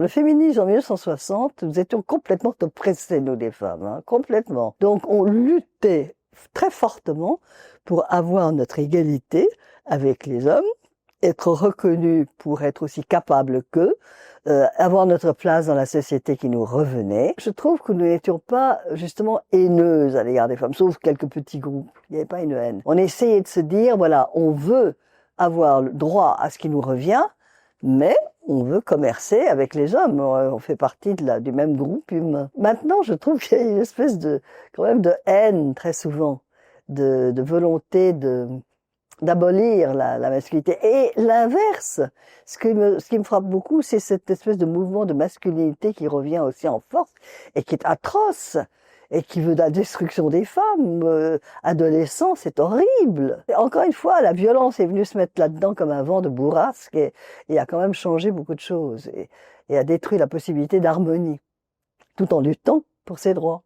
Le féminisme en 1960, nous étions complètement oppressés, nous les femmes, hein, complètement. Donc on luttait très fortement pour avoir notre égalité avec les hommes, être reconnus pour être aussi capables qu'eux, avoir notre place dans la société qui nous revenait. Je trouve que nous n'étions pas justement haineuses à l'égard des femmes, sauf quelques petits groupes. Il n'y avait pas une haine. On essayait de se dire, voilà, on veut avoir le droit à ce qui nous revient, mais on veut commercer avec les hommes. On fait partie du même groupe humain. Maintenant, je trouve qu'il y a une espèce quand même de haine très souvent, de volonté d'abolir la masculinité. Et l'inverse, ce qui me frappe beaucoup, c'est cette espèce de mouvement de masculinité qui revient aussi en force et qui est atroce et qui veut la destruction des femmes. Adolescents, c'est horrible. Et encore une fois, la violence est venue se mettre là-dedans comme un vent de bourrasque et a quand même changé beaucoup de choses et a détruit la possibilité d'harmonie, tout en luttant pour ses droits.